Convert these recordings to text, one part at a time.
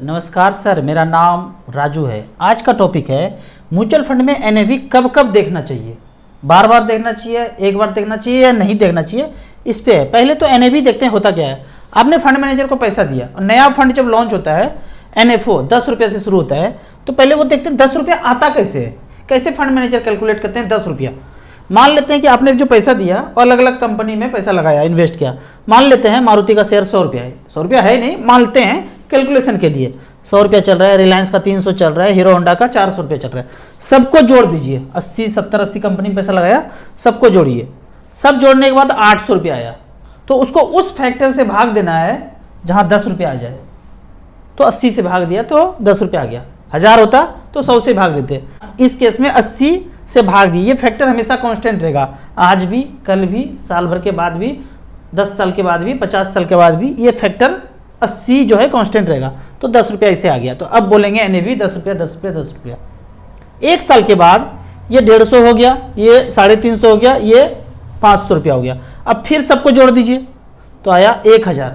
नमस्कार सर, मेरा नाम राजू है। आज का टॉपिक है म्यूचुअल फंड में एनएवी कब कब देखना चाहिए। बार बार देखना चाहिए, एक बार देखना चाहिए या नहीं देखना चाहिए, इस पे है। पहले तो एनएवी देखते हैं होता क्या है। आपने फंड मैनेजर को पैसा दिया और नया फंड जब लॉन्च होता है, एनएफओ 10 रुपये से शुरू होता है, तो पहले वो देखते हैं 10 रुपया आता कैसे है। कैसे फंड मैनेजर कैलकुलेट करते हैं 10 रुपया। मान लेते हैं कि आपने जो पैसा दिया और अलग अलग कंपनी में पैसा लगाया, इन्वेस्ट किया। मान लेते हैं मारुति का शेयर 100 रुपया है, 100 रुपया है नहीं, मानते हैं कैलकुलेशन के लिए 100 रुपया चल रहा है, रिलायंस का 300 चल रहा है, हीरो होंडा का 400 रुपया चल रहा है। सबको जोड़ दीजिए, 80 कंपनी में पैसा लगाया, सबको जोड़िए। सब जोड़ने के बाद 800 रुपया आया, तो उसको उस फैक्टर से भाग देना है जहां 10 रुपया आ जाए। तो 80 से भाग दिया तो 10 रुपया आ गया। 1000 होता तो 100 से भाग देते। इस केस में 80 से भाग दिए। ये फैक्टर हमेशा कांस्टेंट रहेगा, आज भी, कल भी, साल भर के बाद भी, 10 साल के बाद भी, 50 साल के बाद भी ये फैक्टर 80 जो है कांस्टेंट रहेगा। तो 10 रुपया इसे आ गया। तो अब बोलेंगे एनएवी 10 रुपया, 10 रुपया, 10 रुपया। एक साल के बाद ये 150 हो गया, ये 350 हो गया, ये 500 रुपया हो गया। अब फिर सबको जोड़ दीजिए तो आया 1000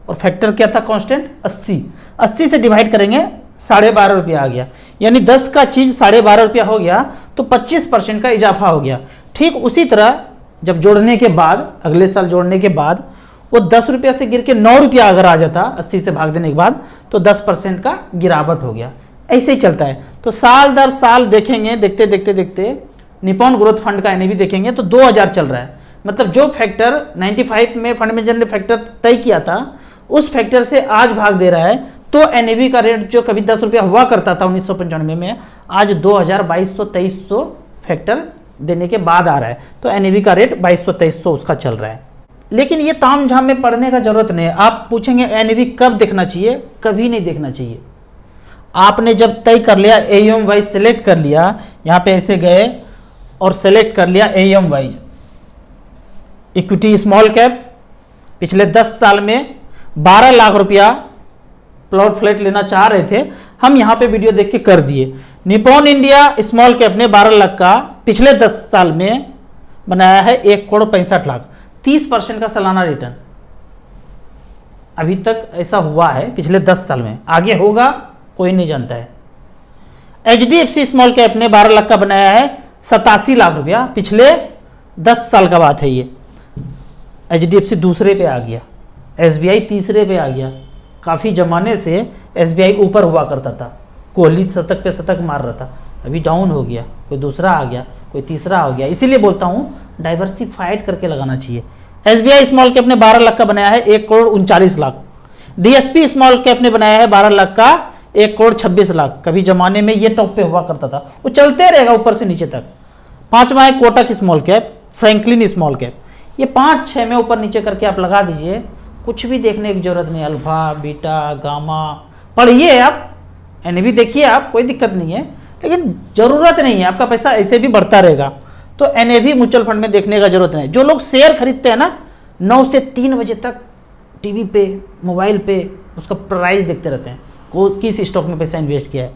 और फैक्टर क्या था कांस्टेंट 80। 80 से डिवाइड करेंगे 12.5 रुपया आ गया। यानी 10 का चीज 12.5 रुपया हो गया तो 25% का इजाफा हो गया। ठीक उसी तरह जब जोड़ने के बाद, अगले साल जोड़ने के बाद वो 10 रुपया से गिर के 9 रुपया अगर आ जाता 80 से भाग देने के बाद, तो 10% का गिरावट हो गया। ऐसे ही चलता है। तो साल दर साल देखेंगे, देखते देखते देखते निप्पॉन ग्रोथ फंड का एनएवी देखेंगे तो 2000 चल रहा है। मतलब जो फैक्टर 95 में फंड मैनेजर ने फैक्टर तय किया था, उस फैक्टर से आज भाग दे रहा है। तो एनएवी का रेट जो कभी 10 रुपया हुआ करता था 1995 में, आज 2000, 2200 फैक्टर देने के बाद आ रहा है। तो एनएवी का रेट 2200 उसका चल रहा है। लेकिन ये ताम झाम में पढ़ने का जरूरत नहीं है। आप पूछेंगे एनएवी कब देखना चाहिए, कभी नहीं देखना चाहिए। आपने जब तय कर लिया, एएम वाइज सेलेक्ट कर लिया, यहाँ पे ऐसे गए और सेलेक्ट कर लिया am wise, equity small cap, पिछले 10 साल में 12 लाख रुपया प्लॉट फ्लैट लेना चाह रहे थे, हम यहाँ पे वीडियो देख के कर दिए। निप्पॉन इंडिया स्मॉल कैप ने 12 लाख का पिछले 10 साल में बनाया है 1 करोड़ 65 लाख, 30% का सालाना रिटर्न। अभी तक ऐसा हुआ है पिछले 10 साल में, आगे होगा कोई नहीं जानता है। एचडीएफसी स्मॉल कैप ने 12 लाख का बनाया है 87 लाख रुपया, पिछले 10 साल का बात है ये। एचडीएफसी दूसरे पे आ गया, एसबीआई तीसरे पे आ गया। काफ़ी जमाने से एसबीआई ऊपर हुआ करता था, कोहली शतक पे शतक मार रहा था, अभी डाउन हो गया, कोई दूसरा आ गया, कोई तीसरा आ गया। इसीलिए बोलता हूँ डाइवर्सिफाइड करके लगाना चाहिए। एसबीआई स्मॉल कैप ने 12 लाख का बनाया है 1 crore 39 lakh. DSP small cap ने बनाया है 12 लाख का 1 करोड़ 26 लाख। कभी जमाने में ये टॉप पे हुआ करता था, वो चलते रहेगा ऊपर से नीचे तक। 5वां है Kotak small cap, Franklin small cap. ये 5-6 में ऊपर नीचे करके आप लगा दीजिए, कुछ भी देखने की जरूरत नहीं। अल्फा, बीटा, गामा पढ़िए आप, एनएवी देखिए आप, कोई दिक्कत नहीं है, लेकिन जरूरत नहीं है। आपका पैसा ऐसे भी बढ़ता रहेगा। तो एनएवी म्यूचुअल फंड में देखने का जरूरत नहीं। जो लोग शेयर खरीदते हैं ना, 9 से 3 बजे तक टीवी पे, मोबाइल पे उसका प्राइस देखते रहते हैं, किस स्टॉक में पैसा इन्वेस्ट किया है।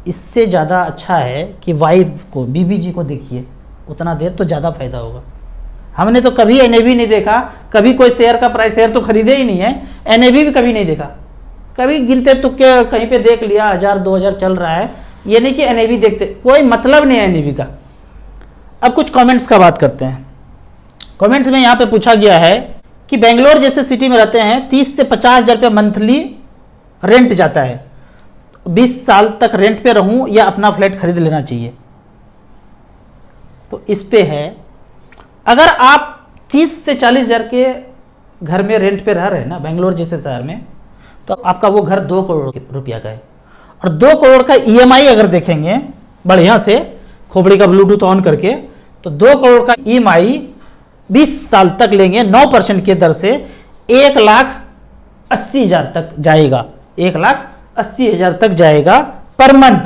इससे ज़्यादा अच्छा है कि वाइफ को, बीबी को देखिए, उतना देर तो ज़्यादा फायदा होगा। हमने तो कभी एनएवी नहीं देखा, कभी कोई शेयर का प्राइस, शेयर तो खरीदे ही नहीं है, एनएवी भी कभी नहीं देखा। कभी गिनते तुक्के कहीं पे देख लिया, 1000-2000 चल रहा है, ये नहीं कि एनएवी देखते, कोई मतलब नहीं है एनएवी का। अब कुछ कमेंट्स का बात करते हैं। कमेंट्स में यहाँ पे पूछा गया है कि बेंगलोर जैसे सिटी में रहते हैं, 30 से 50 हज़ार रुपया मंथली रेंट जाता है, 20 साल तक रेंट पे रहूं या अपना फ्लैट खरीद लेना चाहिए। तो इस पे है, अगर आप 30 से 40 हज़ार के घर में रेंट पे रह रहे हैं ना, बेंगलोर जैसे शहर में, तो आपका वो घर 2 करोड़ रुपया का है। और 2 करोड़ का ईएमआई अगर देखेंगे बढ़िया से, खोपड़ी का ब्लूटूथ ऑन करके, तो 2 करोड़ का ईएमआई 20 साल तक लेंगे 9% के दर से 1,80,000 तक जाएगा। 1,80,000 तक जाएगा पर मंथ।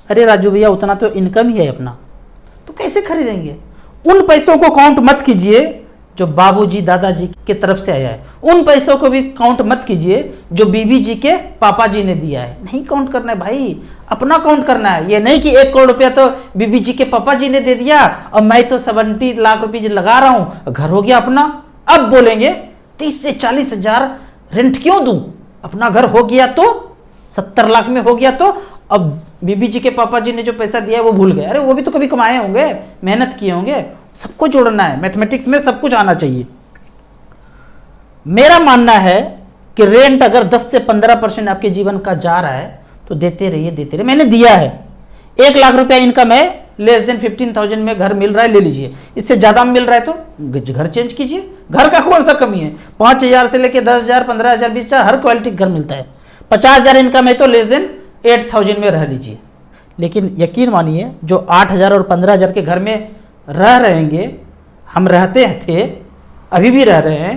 अरे राजू भैया, उतना तो इनकम ही है अपना, तो कैसे खरीदेंगे? उन पैसों को काउंट मत कीजिए जो बाबूजी दादाजी के तरफ से आया है, उन पैसों को भी काउंट मत कीजिए जो बीबी जी के पापा जी ने दिया है। नहीं काउंट करना है भाई, अपना काउंट करना है। ये नहीं कि 1 करोड़ रुपया तो बीबी जी के पापा जी ने दे दिया और मैं तो 70 लाख रुपये लगा रहा हूं, घर हो गया अपना। अब बोलेंगे 30 से 40 हजार रेंट क्यों दूं, अपना घर हो गया तो 70 लाख में हो गया तो अब बीबी जी के पापा जी ने जो पैसा दिया है वो भूल गए, अरे वो भी तो कभी कमाए होंगे, मेहनत किए होंगे, सबको जोड़ना है, मैथमेटिक्स में सब कुछ आना चाहिए। मेरा मानना है कि रेंट अगर 10 से 15% आपके जीवन का जा रहा है तो देते रहिए देते रहिए। मैंने दिया है 1 लाख रुपया इनकम है, लेस देन 15,000 में घर मिल रहा है, ले लीजिए। इससे ज्यादा मिल रहा है तो घर चेंज कीजिए। घर का कौन सा कमी है, 5,000 से लेके 10,000, 15,000, 20,000 हर क्वालिटी घर मिलता है। 50,000 इनकम है तो लेस देन 8,000 में रह लीजिए। लेकिन यकीन मानिए जो 8,000 और 15,000 के घर में रह रहेंगे, हम रहते थे, अभी भी रह रहे हैं,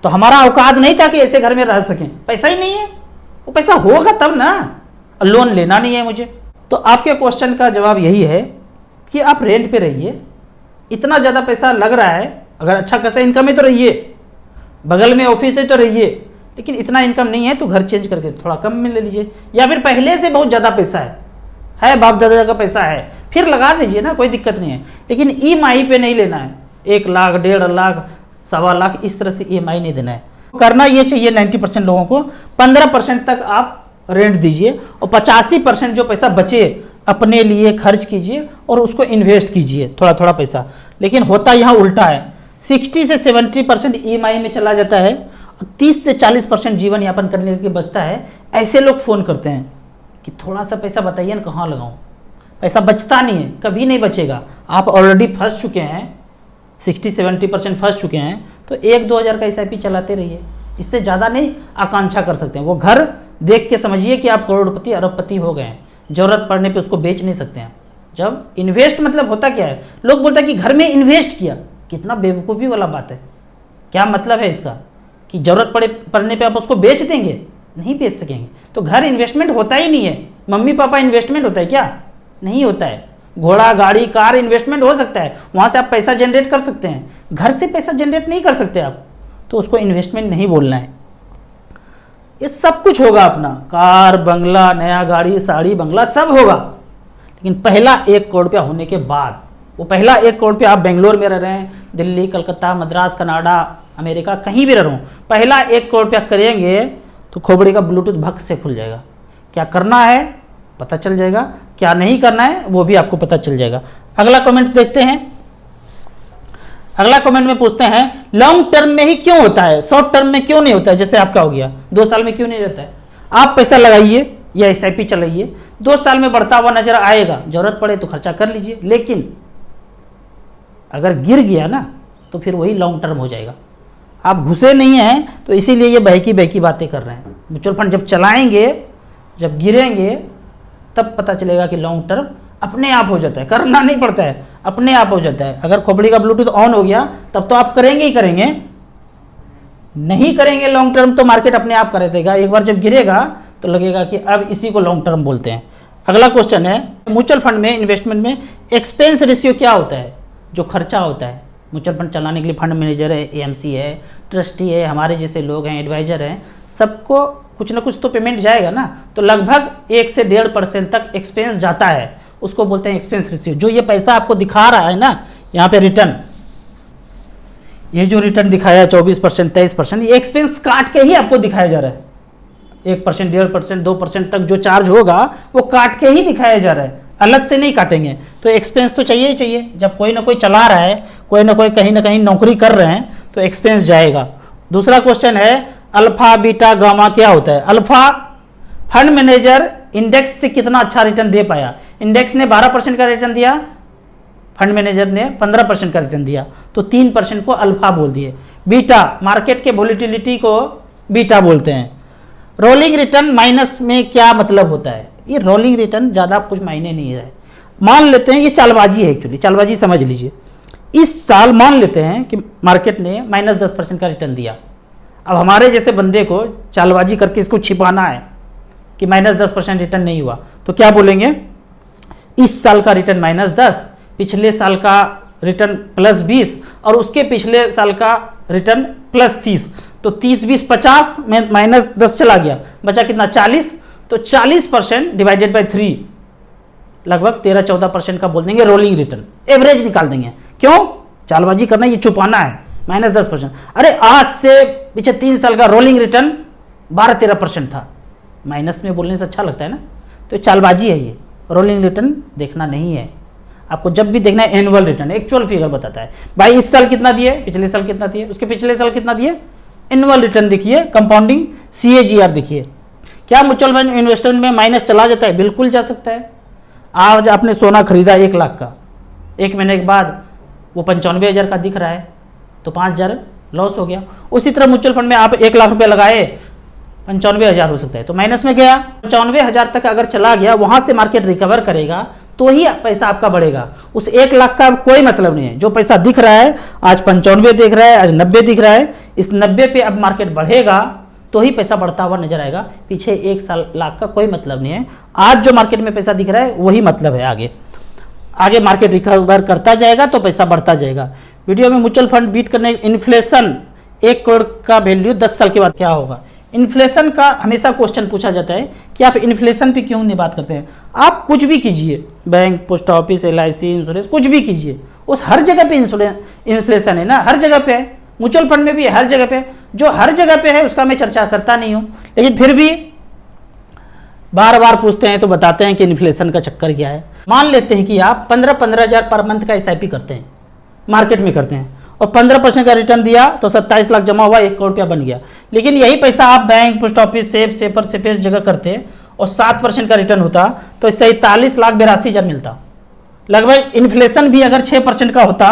तो हमारा औकात नहीं था कि ऐसे घर में रह सकें, पैसा ही नहीं है। वो पैसा होगा तब ना, लोन लेना नहीं है मुझे। तो आपके क्वेश्चन का जवाब यही है कि आप रेंट पे रहिए, इतना ज़्यादा पैसा लग रहा है, अगर अच्छा खासा इनकम है तो रहिए, बगल में ऑफिस है तो रहिए, लेकिन इतना इनकम नहीं है तो घर चेंज करके थोड़ा कम में ले लीजिए, या फिर पहले से बहुत ज़्यादा पैसा है बाप दादा का पैसा है, फिर लगा दीजिए ना, कोई दिक्कत नहीं है। लेकिन EMI पे नहीं लेना है, 1 लाख, 1.5 लाख, 1.25 लाख, इस तरह से EMI नहीं देना है। करना ये चाहिए 90% लोगों को 15% तक आप रेंट दीजिए और 85% जो पैसा बचे अपने लिए खर्च कीजिए और उसको इन्वेस्ट कीजिए थोड़ा थोड़ा पैसा। लेकिन होता यहाँ उल्टा है, 60 से 70% EMI में चला जाता है और 30 से 40% जीवन यापन करने के लिए बचता है। ऐसे लोग फ़ोन करते हैं कि थोड़ा सा पैसा बताइए ना कहाँ लगाऊं। पैसा बचता नहीं है, कभी नहीं बचेगा। आप ऑलरेडी फंस चुके हैं, 60-70% फंस चुके हैं, तो 1-2 हज़ार का SIP चलाते रहिए, इससे ज़्यादा नहीं आकांक्षा कर सकते हैं। वो घर देख के समझिए कि आप करोड़पति अरबपति हो गए हैं, ज़रूरत पड़ने पे उसको बेच नहीं सकते हैं। जब इन्वेस्ट मतलब होता क्या है, लोग बोलते हैं कि घर में इन्वेस्ट किया, कितना बेवकूफ़ी वाला बात है। क्या मतलब है इसका कि ज़रूरत पड़ने पे आप उसको बेच देंगे? नहीं बेच सकेंगे। तो घर इन्वेस्टमेंट होता ही नहीं है। मम्मी पापा इन्वेस्टमेंट होता है क्या? नहीं होता है। घोड़ा, गाड़ी, कार इन्वेस्टमेंट हो सकता है, वहाँ से आप पैसा जनरेट कर सकते हैं, घर से पैसा जनरेट नहीं कर सकते आप, तो उसको इन्वेस्टमेंट नहीं बोलना है। ये सब कुछ होगा अपना, कार, बंगला, नया गाड़ी, साड़ी, बंगला सब होगा, लेकिन पहला 1 करोड़ रुपया होने के बाद, वो पहला 1 करोड़ रुपया आप बेंगलोर में रह रहे हैं, दिल्ली, कलकत्ता, मद्रास, कनाडा, अमेरिका, कहीं भी रह रहे हो, पहला 1 करोड़ रुपया करेंगे तो खोपड़ी का ब्लूटूथ भक से खुल जाएगा। क्या करना है पता चल जाएगा, क्या नहीं करना है वो भी आपको पता चल जाएगा। अगला कमेंट देखते हैं। अगला कमेंट में पूछते हैं, लॉन्ग टर्म में ही क्यों होता है, शॉर्ट टर्म में क्यों नहीं होता है? जैसे आपका हो गया 2 साल में क्यों नहीं रहता है? आप पैसा लगाइए या SIP चलाइए, 2 साल में बढ़ता हुआ नजर आएगा, जरूरत पड़े तो खर्चा कर लीजिए, लेकिन अगर गिर गया ना तो फिर वही लॉन्ग टर्म हो जाएगा। आप घुसे नहीं हैं तो इसीलिए ये बहकी बहकी बातें कर रहे हैं। म्यूचुअल फंड जब चलाएंगे, जब गिरेंगे, तब पता चलेगा कि लॉन्ग टर्म अपने आप हो जाता है, करना नहीं पड़ता है, अपने आप हो जाता है। अगर खोपड़ी का ब्लूटूथ ऑन हो गया तब तो आप करेंगे ही करेंगे, नहीं करेंगे लॉन्ग टर्म तो मार्केट अपने आप कर देगा। एक बार जब गिरेगा तो लगेगा कि अब इसी को लॉन्ग टर्म बोलते हैं। अगला क्वेश्चन है, म्यूचुअल फंड में इन्वेस्टमेंट में एक्सपेंस रेशियो क्या होता है? जो खर्चा होता है म्यूचुअल फंड चलाने के लिए, फंड मैनेजर है, AMC है, ट्रस्टी है, हमारे जैसे लोग हैं, एडवाइजर हैं, सबको कुछ ना कुछ तो पेमेंट जाएगा ना, तो लगभग 1 से 1.5% तक एक्सपेंस जाता है, उसको बोलते हैं एक्सपेंस रेशियो। जो ये पैसा आपको दिखा रहा है ना यहाँ पे रिटर्न, ये जो रिटर्न दिखाया है 24%, 23%, ये एक्सपेंस काट के ही आपको दिखाया जा रहा है। 1%, 1.5%, 2% तक जो चार्ज होगा वो काट के ही दिखाया जा रहा है, अलग से नहीं काटेंगे। तो एक्सपेंस तो चाहिए ही चाहिए। जब कोई ना कोई चला रहा है, कोई ना कोई कहीं ना कहीं नौकरी कर रहे हैं, तो एक्सपेंस जाएगा। दूसरा क्वेश्चन है, अल्फा, बीटा, गामा क्या होता है? अल्फा, फंड मैनेजर इंडेक्स से कितना अच्छा रिटर्न दे पाया। इंडेक्स ने 12% का रिटर्न दिया, फंड मैनेजर ने 15% का रिटर्न दिया, तो 3% को अल्फा बोल दिए। बीटा, मार्केट के वोलेटिलिटी को बीटा बोलते हैं। रोलिंग रिटर्न माइनस में क्या मतलब होता है? ये रोलिंग रिटर्न ज़्यादा कुछ मायने नहीं है। मान लेते हैं ये चालबाजी है, एक्चुअली चालबाजी समझ लीजिए। इस साल मान लेते हैं कि मार्केट ने -10% का रिटर्न दिया। अब हमारे जैसे बंदे को चालबाजी करके इसको छिपाना है कि -10% रिटर्न नहीं हुआ, तो क्या बोलेंगे? इस साल का रिटर्न -10, पिछले साल का रिटर्न +20 और उसके पिछले साल का रिटर्न +30, तो 30, 20, 50 में -10 चला गया, बचा कितना? 40। तो 40% डिवाइडेड बाय 3 लगभग 13-14% का बोल देंगे रोलिंग रिटर्न, एवरेज निकाल देंगे। क्यों? चालबाजी करना, ये छुपाना है, -10%। अरे आज से पीछे 3 साल का रोलिंग रिटर्न 12-13% था। माइनस में बोलने से अच्छा लगता है ना, तो चालबाजी है ये। रोलिंग रिटर्न देखना नहीं है आपको, जब भी देखना है एनुअल रिटर्न, एक्चुअल फिगर बताता है। भाई इस साल कितना दिए, पिछले साल कितना दिए, उसके पिछले साल कितना दिए, एनुअल रिटर्न देखिए, कंपाउंडिंग CAGR देखिए। क्या म्यूचुअल फंड इन्वेस्टमेंट में माइनस चला जाता है? बिल्कुल जा सकता है। आज आपने सोना खरीदा 1 लाख का, 1 महीने के बाद वो 95,000 का दिख रहा है, तो 5,000 लॉस हो गया। उसी तरह म्यूचुअल फंड में आप 1 लाख रुपए लगाए, 95,000 हो सकता है, तो माइनस में गया। 95,000 तक अगर चला गया, वहां से मार्केट रिकवर करेगा तो ही पैसा आपका बढ़ेगा। उस 1 लाख का कोई मतलब नहीं है। जो पैसा दिख रहा है, आज 95 दिख रहा है, आज 90 दिख रहा है, इस 90 पे अब मार्केट बढ़ेगा तो ही पैसा बढ़ता हुआ नजर आएगा। पीछे 1 लाख का कोई मतलब नहीं है। आज जो मार्केट में पैसा दिख रहा है वही मतलब है। आगे मार्केट रिकवर करता जाएगा तो पैसा बढ़ता जाएगा। वीडियो में म्यूचुअल फंड बीट करने, इन्फ्लेशन 1 करोड़ का वैल्यू 10 साल के बाद क्या होगा। इन्फ्लेशन का हमेशा क्वेश्चन पूछा जाता है कि आप इन्फ्लेशन पे क्यों नहीं बात करते हैं। आप कुछ भी कीजिए, bank, post office, LIC, insurance, कुछ भी कीजिए, उस हर जगह पे इन्फ्लेशन है ना, हर जगह पे है। म्यूचुअल फंड में भी है, हर जगह पे। जो हर जगह पे है उसका मैं चर्चा करता नहीं हूं, लेकिन फिर भी बार बार पूछते हैं तो बताते हैं कि इन्फ्लेशन का चक्कर क्या है। मान लेते हैं कि आप 15-15 हज़ार पर मंथ का SIP करते हैं, मार्केट में करते हैं, और 15% का रिटर्न दिया तो 27 लाख जमा हुआ, 1 करोड़ रुपया बन गया। लेकिन यही पैसा आप बैंक, पोस्ट ऑफिस, सेपर, सेपेस जगह करते और 7% का रिटर्न होता तो 47,82,000 मिलता। लगभग इन्फ्लेशन भी अगर 6% का होता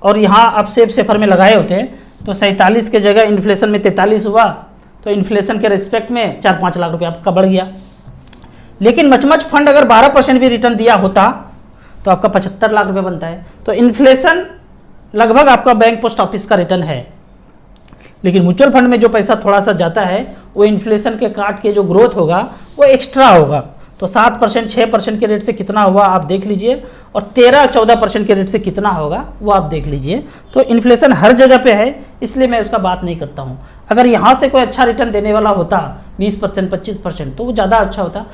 और यहाँ आप सेफर में लगाए होते तो 47 के जगह इन्फ्लेशन में 43 हुआ, तो इन्फ्लेशन के रिस्पेक्ट में 4-5 लाख रुपया आपका बढ़ गया। लेकिन मच फंड अगर 12% भी रिटर्न दिया होता तो आपका 75 लाख रुपये बनता है। तो इन्फ्लेशन लगभग आपका बैंक, पोस्ट ऑफिस का रिटर्न है। लेकिन म्यूचुअल फंड में जो पैसा थोड़ा सा जाता है वो इन्फ्लेशन के काट के जो ग्रोथ होगा वो एक्स्ट्रा होगा। तो 7%, 6% के रेट से कितना हुआ आप देख लीजिए, और 13-14% के रेट से कितना होगा वो आप देख लीजिए। तो इन्फ्लेशन हर जगह पे है, इसलिए मैं उसका बात नहीं करता हूँ। अगर यहाँ से कोई अच्छा रिटर्न देने वाला होता 20%, 25%, तो वो ज़्यादा अच्छा होता,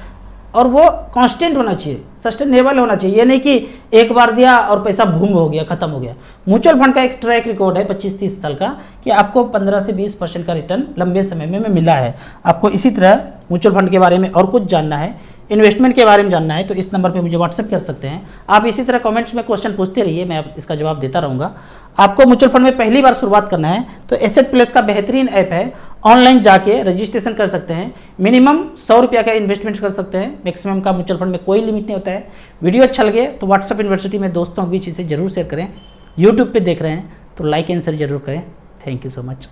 और वो कांस्टेंट होना चाहिए, सस्टेनेबल होना चाहिए। ये नहीं कि एक बार दिया और पैसा भूम हो गया, खत्म हो गया। म्यूचुअल फंड का एक ट्रैक रिकॉर्ड है 25-30 साल का कि आपको 15 से 20% का रिटर्न लंबे समय में मिला है। आपको इसी तरह म्यूचुअल फंड के बारे में और कुछ जानना है, इन्वेस्टमेंट के बारे में जानना है, तो इस नंबर पे मुझे व्हाट्सएप कर सकते हैं। आप इसी तरह कमेंट्स में क्वेश्चन पूछते रहिए, मैं इसका जवाब देता रहूँगा। आपको म्यूचुअल फंड में पहली बार शुरुआत करना है तो एसेट प्लस का बेहतरीन ऐप है, ऑनलाइन जाके रजिस्ट्रेशन कर सकते हैं। मिनिमम 100 रुपया का इन्वेस्टमेंट कर सकते हैं, मैक्सिमम का म्यूचुअल फंड में कोई लिमिट नहीं होता है। वीडियो अच्छा लगे तो व्हाट्सएप यूनिवर्सिटी में दोस्तों के बीच इसे जरूर शेयर करें। यूट्यूब पर देख रहे हैं तो लाइक एंड शेयर जरूर करें। Thank you so much.